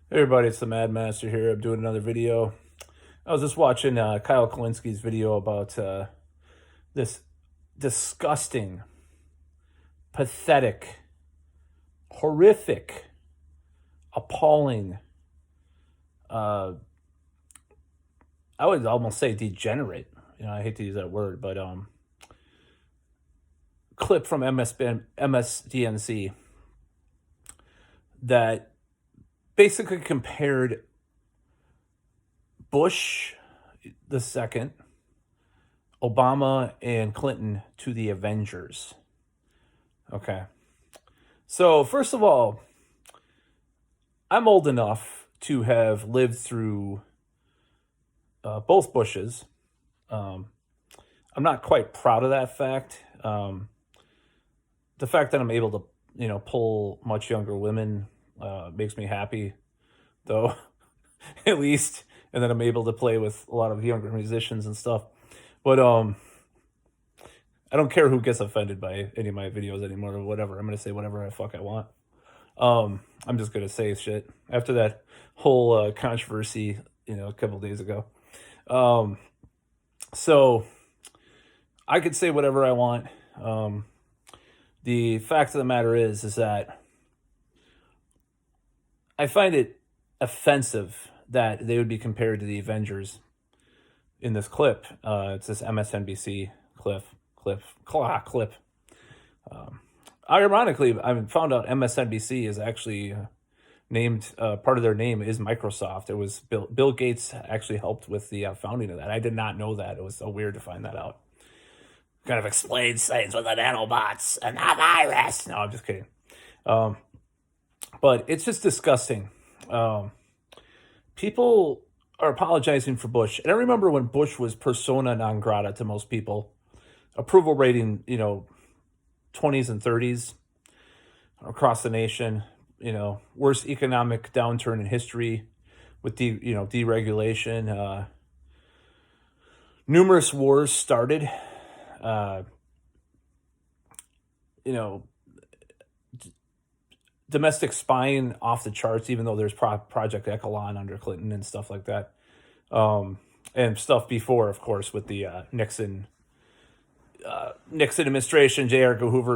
Hey everybody, it's the Mad Master here. I'm doing another video. I was just watching Kyle Kalinski's video about this disgusting, pathetic, horrific, appalling, uh, I would almost say degenerate. I hate to use that word, but clip from MSDNC that basically compared Bush the second, Obama, and Clinton to the Avengers. Okay. So, first of all, I'm old enough to have lived through both Bushes. I'm not quite proud of that fact. The fact that I'm able to, pull much younger women makes me happy, though, at least. And then I'm able to play with a lot of younger musicians and stuff. But I don't care who gets offended by any of my videos anymore or whatever. I'm gonna say whatever the fuck I want. I'm just gonna say shit after that whole controversy, a couple days ago. So I could say whatever I want. The fact of the matter is that I find it offensive that they would be compared to the Avengers in this clip. It's this MSNBC clip. Ironically, I found out MSNBC is actually named, part of their name is Microsoft. It was Bill Gates actually helped with the founding of that. I did not know that. It was so weird to find that out. Kind of explains things with the nanobots and the virus. No, I'm just kidding. But it's just disgusting. People are apologizing for Bush. And I remember when Bush was persona non grata to most people. Approval rating, 20s and 30s across the nation. Worst economic downturn in history with deregulation. Numerous wars started. Domestic spying off the charts, even though there's Project Echelon under Clinton and stuff like that. And stuff before, of course, with the Nixon administration, J. Edgar Hoover,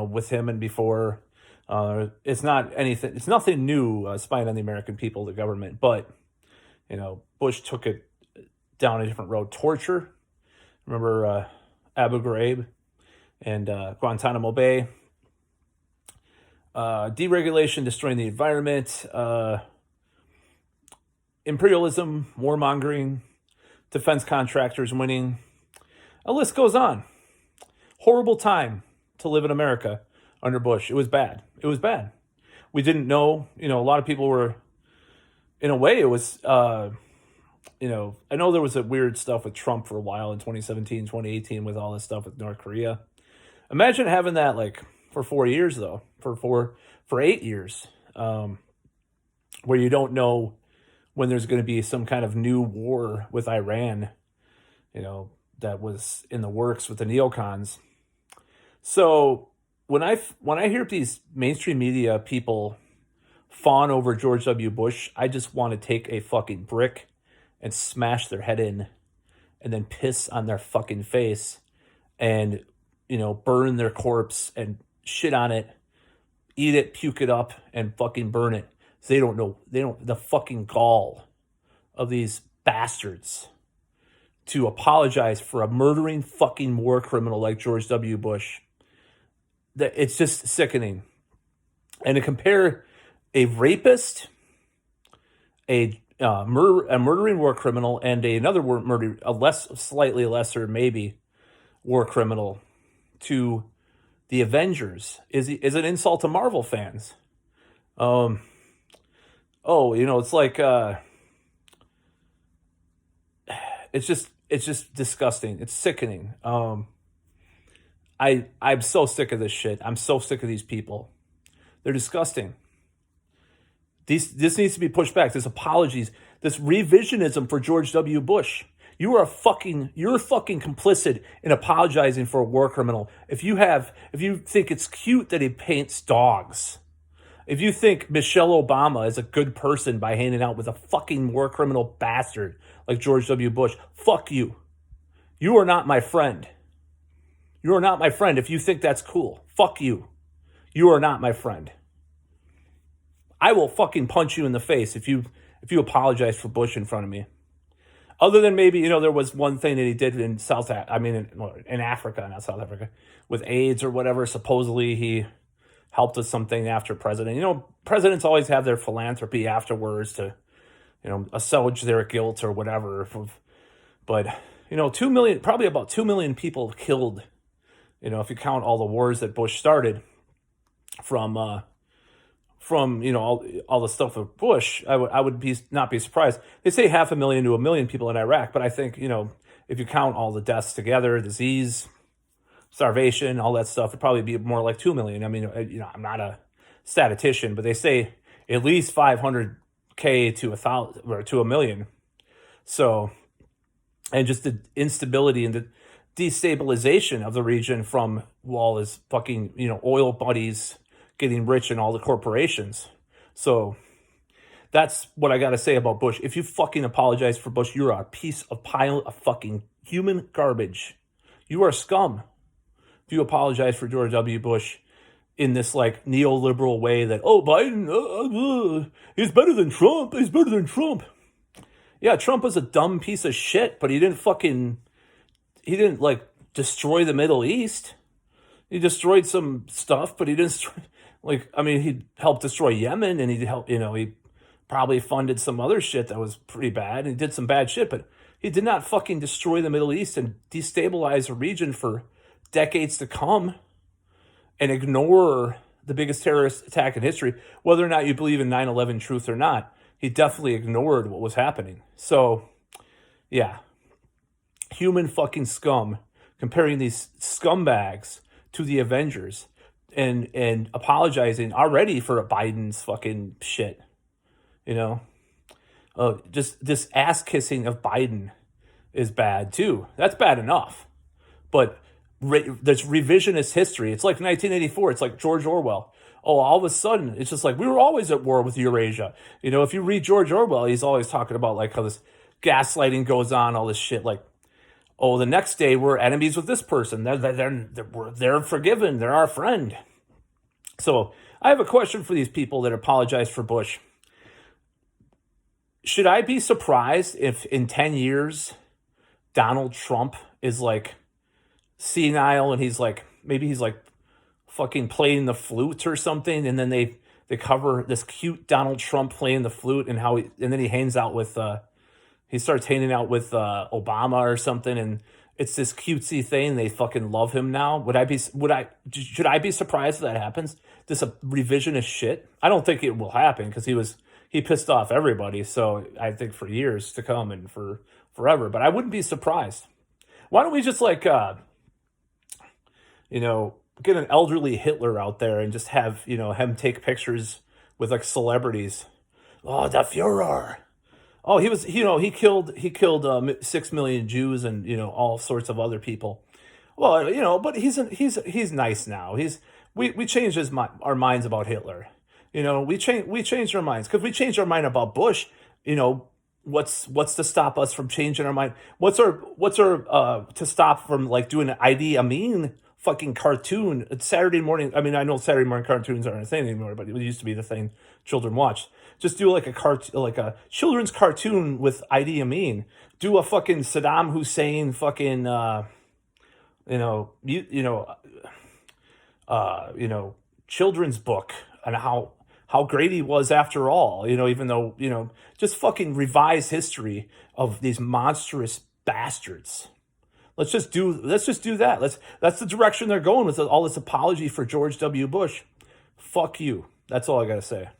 with him and before. It's not anything. It's nothing new. Spying on the American people, the government, but Bush took it down a different road. Torture. Remember Abu Ghraib and Guantanamo Bay. Deregulation, destroying the environment. Imperialism, warmongering, defense contractors winning. A list goes on. Horrible time to live in America under Bush. It was bad. It was bad. We didn't know, a lot of people were, in a way, it was, I know there was a weird stuff with Trump for a while in 2017, 2018 with all this stuff with North Korea. Imagine having that for 4 years, though, for 8 years, where you don't know when there's going to be some kind of new war with Iran, that was in the works with the neocons. So when I hear these mainstream media people fawn over George W. Bush, I just want to take a fucking brick and smash their head in and then piss on their fucking face and, burn their corpse and shit on it, eat it, puke it up, and fucking burn it. So the fucking gall of these bastards to apologize for a murdering fucking war criminal like George W. Bush. It's just sickening. And to compare a rapist, a murdering war criminal, and a slightly lesser maybe war criminal to the Avengers is an insult to Marvel fans. It's like it's just disgusting. It's sickening. I'm so sick of this shit. I'm so sick of these people. They're disgusting. This needs to be pushed back. This apologies, this revisionism for George W. Bush. You're fucking complicit in apologizing for a war criminal. If you think it's cute that he paints dogs, If you think Michelle Obama is a good person by hanging out with a fucking war criminal bastard like George W. Bush, fuck you. You are not my friend. You are not my friend if you think that's cool. Fuck you. You are not my friend. I will fucking punch you in the face if you apologize for Bush in front of me. Other than maybe, there was one thing that he did in in Africa, not South Africa, with AIDS or whatever. Supposedly he helped with something after president. Presidents always have their philanthropy afterwards to, assuage their guilt or whatever. But, 2 million, probably about 2 million people killed, if you count all the wars that Bush started from all the stuff with Bush. I would not be surprised. They say 500,000 to 1 million people in Iraq, but I think if you count all the deaths together, disease, starvation, all that stuff, it'd probably be more like 2 million. I mean, I'm not a statistician, but they say at least 500K to 1,000 or to 1 million. So, and just the instability and the destabilization of the region from all his fucking oil buddies getting rich and all the corporations. So that's what I got to say about Bush. If you fucking apologize for Bush, you're a pile of fucking human garbage. You are scum. If you apologize for George W. Bush in this like neoliberal way that, Biden, he's better than Trump. He's better than Trump. Yeah, Trump was a dumb piece of shit, but he didn't like destroy the Middle East. He destroyed some stuff, but he didn't he helped destroy Yemen, and he probably funded some other shit that was pretty bad, and he did some bad shit, but he did not fucking destroy the Middle East and destabilize a region for decades to come and ignore the biggest terrorist attack in history. Whether or not you believe in 9/11 truth or not, he definitely ignored what was happening. So, yeah. Human fucking scum, comparing these scumbags to the Avengers and apologizing already for Biden's fucking shit. Just this ass kissing of Biden is bad too. That's bad enough. But there's revisionist history. It's like 1984. It's like George Orwell. Oh, all of a sudden, it's just like we were always at war with Eurasia. If you read George Orwell, he's always talking about like how this gaslighting goes on, all this shit. Like, oh, the next day we're enemies with this person. They're forgiven. They're our friend. So I have a question for these people that apologize for Bush. Should I be surprised if in 10 years Donald Trump is like senile and maybe he's like fucking playing the flute or something, and then they cover this cute Donald Trump playing the flute and then he hangs out with he starts hanging out with Obama or something, and it's this cutesy thing. They fucking love him now. Should I be surprised if that happens? This a revisionist shit? I don't think it will happen because he pissed off everybody. So I think for years to come and for forever. But I wouldn't be surprised. Why don't we just get an elderly Hitler out there and just have him take pictures with like celebrities? Oh, the Führer. Oh, he killed 6 million Jews and all sorts of other people. Well, but he's nice now. We changed our minds about Hitler. We changed our minds because we changed our mind about Bush. What's to stop us from changing our mind? What's our to stop from like doing an Idi Amin fucking cartoon at Saturday morning? I mean, I know Saturday morning cartoons aren't a thing anymore, but it used to be the thing children watched. Just do like a children's cartoon with Idi Amin. Do a fucking Saddam Hussein fucking children's book on how great he was after all. Even though just fucking revise history of these monstrous bastards. Let's just do that. That's the direction they're going with all this apology for George W. Bush. Fuck you. That's all I gotta say.